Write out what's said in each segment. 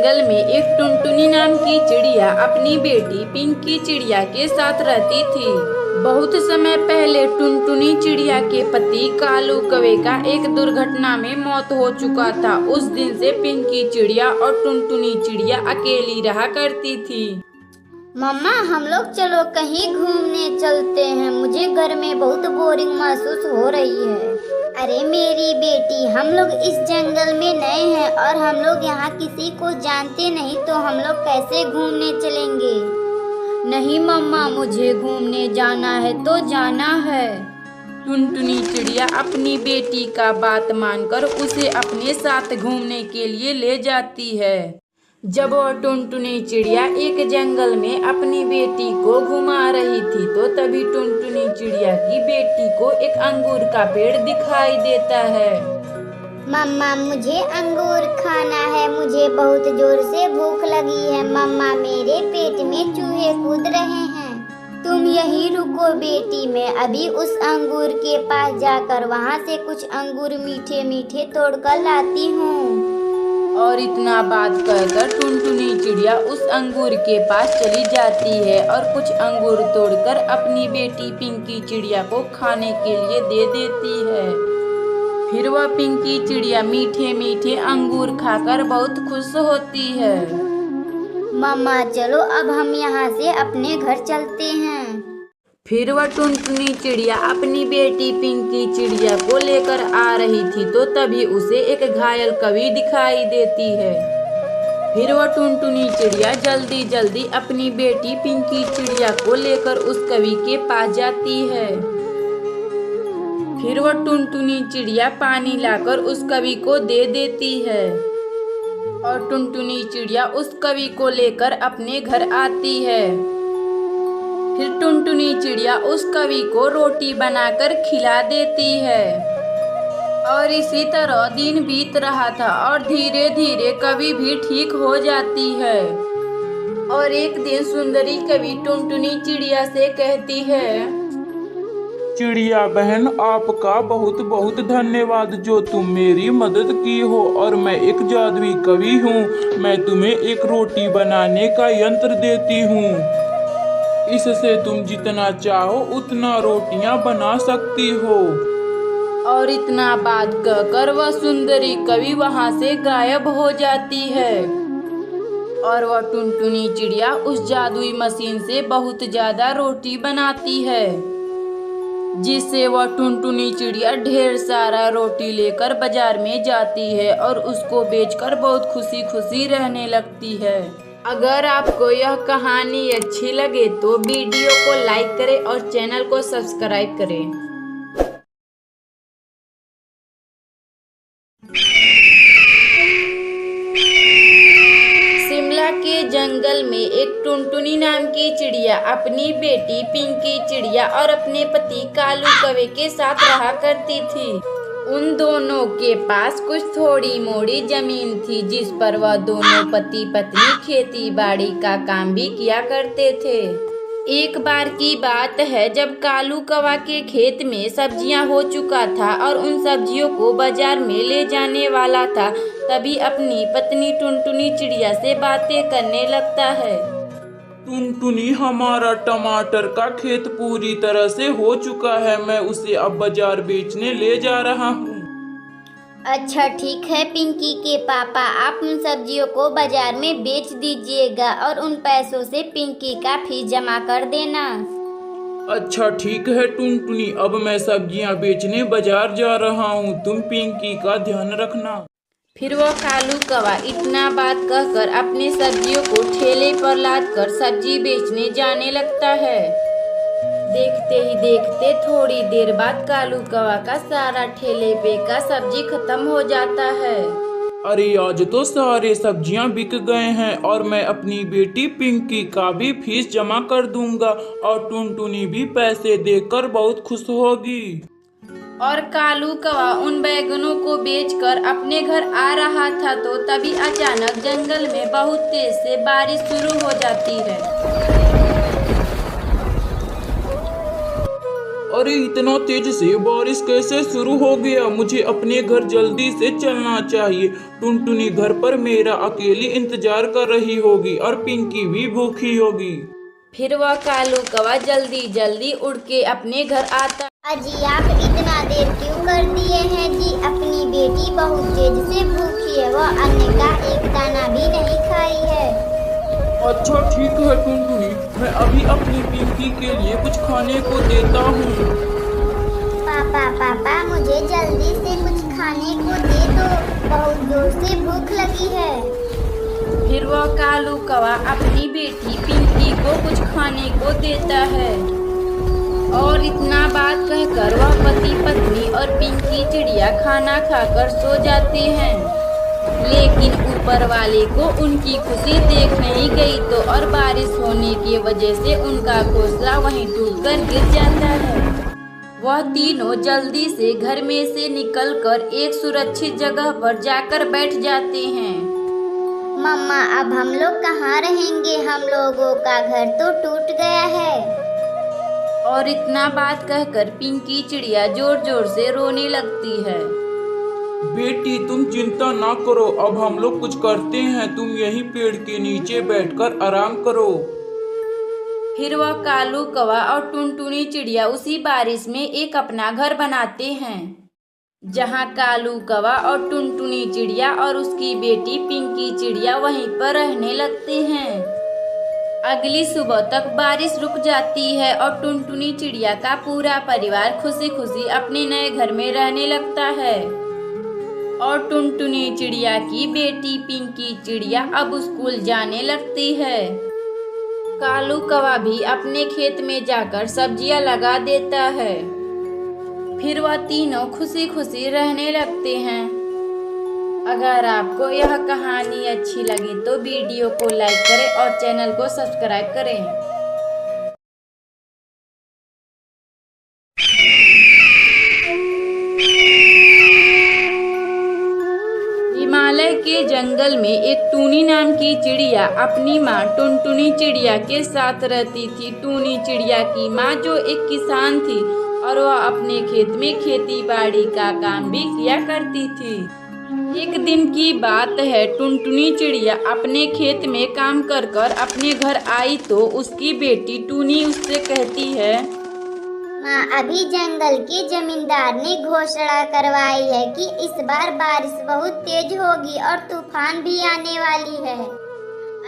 जंगल में एक टुनटुनी नाम की चिड़िया अपनी बेटी पिंकी चिड़िया के साथ रहती थी। बहुत समय पहले टुनटुनी चिड़िया के पति कालू कौवे का एक दुर्घटना में मौत हो चुका था। उस दिन से पिंकी चिड़िया और टुनटुनी चिड़िया अकेली रहा करती थी। मम्मा, हम लोग चलो कहीं घूमने चलते हैं। मुझे घर में बहुत बोरिंग महसूस हो रही है। अरे मेरी बेटी, हम लोग इस जंगल में नए हैं और हम लोग यहाँ किसी को जानते नहीं, तो हम लोग कैसे घूमने चलेंगे? नहीं मम्मा, मुझे घूमने जाना है तो जाना है। टुनटुनी चिड़िया अपनी बेटी का बात मानकर उसे अपने साथ घूमने के लिए ले जाती है। जब वह टुनटुनी चिड़िया एक जंगल में अपनी बेटी को घुमा रही थी तो तभी टुनटुनी चिड़िया की बेटी को एक अंगूर का पेड़ दिखाई देता है। मम्मा, मुझे अंगूर खाना है। मुझे बहुत जोर से भूख लगी है। मम्मा, मेरे पेट में चूहे कूद रहे हैं। तुम यहीं रुको बेटी, मैं अभी उस अंगूर के पास जाकर वहाँ से कुछ अंगूर मीठे मीठे तोड़कर लाती हूँ। और इतना बात कहकर टुनटुनी चिड़िया उस अंगूर के पास चली जाती है और कुछ अंगूर तोड़कर अपनी बेटी पिंकी चिड़िया को खाने के लिए दे देती है। फिर वह पिंकी चिड़िया मीठे मीठे अंगूर खाकर बहुत खुश होती है। मम्मा, चलो अब हम यहाँ से अपने घर चलते हैं। फिर वह टुनटुनी चिड़िया अपनी बेटी पिंकी चिड़िया को लेकर आ रही थी तो तभी उसे एक घायल कौवी दिखाई देती है। फिर वह टुनटुनी चिड़िया जल्दी जल्दी अपनी बेटी पिंकी चिड़िया को लेकर उस कौवी के पास जाती है। फिर वह टुनटुनी चिड़िया पानी लाकर उस कौवी को दे देती है और टुनटुनी चिड़िया उस कौवी को लेकर अपने घर आती है। फिर टुनटुनी चिड़िया उस कौवी को रोटी बनाकर खिला देती है और इसी तरह दिन बीत रहा था और धीरे धीरे कौवी भी ठीक हो जाती है। और एक दिन सुंदरी कौवी टुनटुनी चिड़िया से कहती है, चिड़िया बहन, आपका बहुत बहुत धन्यवाद जो तुम मेरी मदद की हो। और मैं एक जादुई कवि हूँ। मैं तुम्हें एक रोटी बनाने का यंत्र देती हूँ। इससे तुम जितना चाहो उतना रोटियां बना सकती हो। और इतना बात कहकर वह सुंदरी कवि वहां से गायब हो जाती है और वह टुनटुनी चिड़िया उस जादुई मशीन से बहुत ज्यादा रोटी बनाती है, जिससे वह टुनटुनी चिड़िया ढेर सारा रोटी लेकर बाजार में जाती है और उसको बेचकर बहुत खुशी खुशी रहने लगती है। अगर आपको यह कहानी अच्छी लगे तो वीडियो को लाइक करें और चैनल को सब्सक्राइब करें। शिमला के जंगल में एक टुनटुनी नाम की चिड़िया अपनी बेटी पिंकी चिड़िया और अपने पति कालू कौवे के साथ रहा करती थी। उन दोनों के पास कुछ थोड़ी मोड़ी जमीन थी जिस पर वह दोनों पति पत्नी खेती बाड़ी का काम भी किया करते थे। एक बार की बात है जब कालू कौवा के खेत में सब्जियां हो चुका था और उन सब्जियों को बाजार में ले जाने वाला था, तभी अपनी पत्नी टुनटुनी चिड़िया से बातें करने लगता है। टुनटुनी, हमारा टमाटर का खेत पूरी तरह से हो चुका है। मैं उसे अब बाजार बेचने ले जा रहा हूँ। अच्छा ठीक है पिंकी के पापा, आप उन सब्जियों को बाजार में बेच दीजिएगा और उन पैसों से पिंकी का फीस जमा कर देना। अच्छा ठीक है टुनटुनी, अब मैं सब्जियाँ बेचने बाजार जा रहा हूँ। तुम पिंकी का ध्यान रखना। फिर वह कालू कौवा इतना बात कहकर अपनी सब्जियों को ठेले पर लादकर सब्जी बेचने जाने लगता है। देखते ही देखते थोड़ी देर बाद कालू कौवा का सारा ठेले पे का सब्जी खत्म हो जाता है। अरे आज तो सारे सब्जियां बिक गए हैं और मैं अपनी बेटी पिंकी का भी फीस जमा कर दूंगा और टुनटुनी भी पैसे देकर बहुत खुश होगी। और कालू कौवा उन बैगनों को बेचकर अपने घर आ रहा था तो तभी अचानक जंगल में बहुत तेज से बारिश शुरू हो जाती है। अरे अरे इतना तेज से बारिश कैसे शुरू हो गया? मुझे अपने घर जल्दी से चलना चाहिए। टुनटुनी घर पर मेरा अकेली इंतजार कर रही होगी और पिंकी भी भूखी होगी। फिर वह कालू कौवा जल्दी जल्दी उड़ के अपने घर आता। अजी आप इतना देर क्यों कर दिए हैं जी? अपनी बेटी बहुत तेज से भूखी है, वह अन्न का एक दाना भी नहीं खाई है। अच्छा ठीक है टुनटुनी, मैं अभी अपनी पिंकी के लिए कुछ खाने को देता हूँ। पापा पापा मुझे जल्दी से कुछ खाने को दे दो, बहुत जोर से भूख लगी है। फिर वह कालू कौवा अपनी बेटी पिंकी को कुछ खाने को देता है और इतना बात कहकर वह पति पत्नी और पिंकी चिड़िया खाना खाकर सो जाते हैं। लेकिन ऊपर वाले को उनकी खुशी देख नहीं गई तो और बारिश होने की वजह से उनका घोंसला वहीं टूटकर गिर जाता है। वह तीनों जल्दी से घर में से निकलकर एक सुरक्षित जगह पर जाकर बैठ जाते हैं। मम्मा अब हम लोग कहाँ रहेंगे? हम लोगों का घर तो टूट गया है। और इतना बात कहकर पिंकी चिड़िया जोर जोर से रोने लगती है। बेटी तुम चिंता ना करो, अब हम लोग कुछ करते हैं, तुम यहीं पेड़ के नीचे बैठकर आराम करो। फिर वह कालू कौवा और टुनटुनी चिड़िया उसी बारिश में एक अपना घर बनाते हैं, जहाँ कालू कौवा और टुनटुनी चिड़िया और उसकी बेटी पिंकी चिड़िया वहीं पर रहने लगते हैं। अगली सुबह तक बारिश रुक जाती है और टुनटुनी चिड़िया का पूरा परिवार खुशी खुशी अपने नए घर में रहने लगता है। और टुनटुनी चिड़िया की बेटी पिंकी चिड़िया अब स्कूल जाने लगती है। कालू कौवा भी अपने खेत में जाकर सब्जियां लगा देता है। फिर वह तीनों खुशी खुशी रहने लगते हैं। अगर आपको यह कहानी अच्छी लगी तो वीडियो को लाइक करें और चैनल को सब्सक्राइब करें। हिमालय के जंगल में एक टूनी नाम की चिड़िया अपनी माँ टुनटुनी चिड़िया के साथ रहती थी। टूनी चिड़िया की माँ जो एक किसान थी और वह अपने खेत में खेती बाड़ी का काम भी किया करती थी। एक दिन की बात है, टुनटुनी चिड़िया अपने खेत में काम कर कर अपने घर आई तो उसकी बेटी टूनी उससे कहती है, माँ अभी जंगल के जमींदार ने घोषणा करवाई है कि इस बार बारिश बहुत तेज होगी और तूफान भी आने वाली है।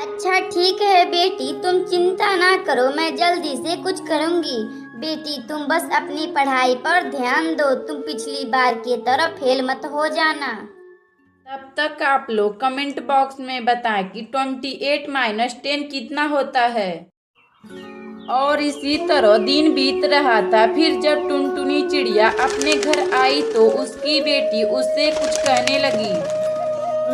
अच्छा ठीक है बेटी, तुम चिंता ना करो, मैं जल्दी से कुछ करूँगी। बेटी तुम बस अपनी पढ़ाई पर ध्यान दो, तुम पिछली बार की तरह फेल मत हो जाना। तब तक आप लोग कमेंट बॉक्स में बताएं कि 28 - 10 कितना होता है। और इसी तरह दिन बीत रहा था। फिर जब टुनटुनी चिड़िया अपने घर आई तो उसकी बेटी उससे कुछ कहने लगी।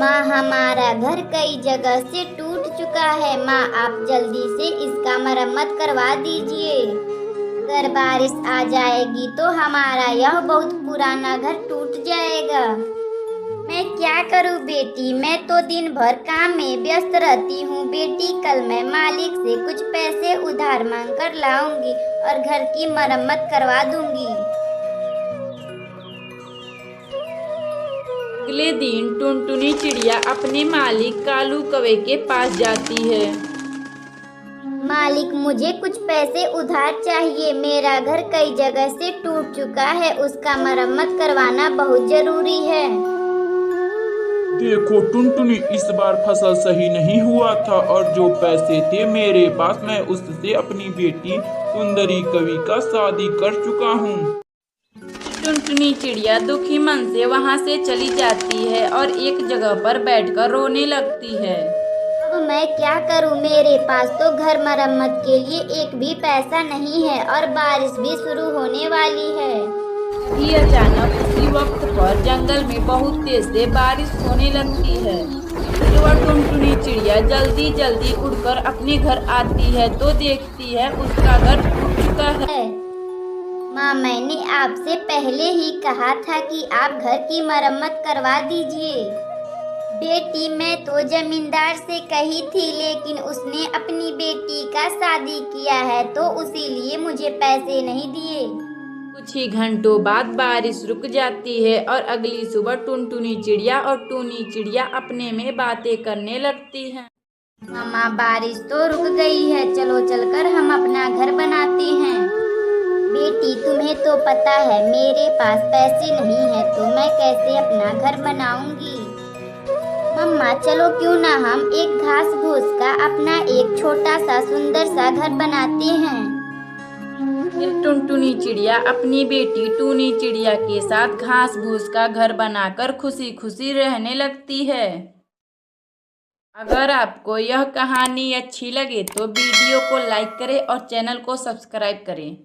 माँ हमारा घर कई जगह से टूट चुका है, माँ आप जल्दी से इसका मरम्मत करवा दीजिए। अगर बारिश आ जाएगी तो हमारा यह बहुत पुराना घर टूट जाएगा। मैं क्या करूं बेटी, मैं तो दिन भर काम में व्यस्त रहती हूँ। बेटी कल मैं मालिक से कुछ पैसे उधार मांग कर लाऊंगी और घर की मरम्मत करवा दूंगी। अगले दिन टुनटुनी चिड़िया अपने मालिक कालू कौवे के पास जाती है। मालिक मुझे कुछ पैसे उधार चाहिए, मेरा घर कई जगह से टूट चुका है, उसका मरम्मत करवाना बहुत जरूरी है। देखो टुनटुनी, इस बार फसल सही नहीं हुआ था और जो पैसे थे मेरे पास, मैं उससे अपनी बेटी सुंदरी कवि का शादी कर चुका हूँ। टुनटुनी चिड़िया दुखी मन से वहाँ से चली जाती है और एक जगह पर बैठकर रोने लगती है। अब मैं क्या करूं, मेरे पास तो घर मरम्मत के लिए एक भी पैसा नहीं है और बारिश भी शुरू होने वाली है। भी अचानक उसी वक्त पर जंगल में बहुत तेज से बारिश होने लगती है। फिर वह टुनटुनी चिड़िया जल्दी जल्दी उड़कर अपने घर आती है तो देखती है उसका घर टूट चुका है। माँ मैंने आपसे पहले ही कहा था कि आप घर की मरम्मत करवा दीजिए। बेटी मैं तो जमींदार से कही थी, लेकिन उसने अपनी बेटी का शादी किया है तो इसीलिए मुझे पैसे नहीं दिए। कुछ ही घंटों बाद बारिश रुक जाती है और अगली सुबह टुनटुनी चिड़िया और टूनी चिड़िया अपने में बातें करने लगती हैं। मम्मा बारिश तो रुक गई है, चलो चलकर हम अपना घर बनाते हैं। बेटी तुम्हें तो पता है मेरे पास पैसे नहीं है तो मैं कैसे अपना घर बनाऊंगी। मम्मा चलो क्यों ना हम एक घास फूस का अपना एक छोटा सा सुंदर सा घर बनाते हैं। फिर टुनटुनी चिड़िया अपनी बेटी टूनी चिड़िया के साथ घास फूस का घर बनाकर खुशी खुशी रहने लगती है। अगर आपको यह कहानी अच्छी लगे तो वीडियो को लाइक करें और चैनल को सब्सक्राइब करें।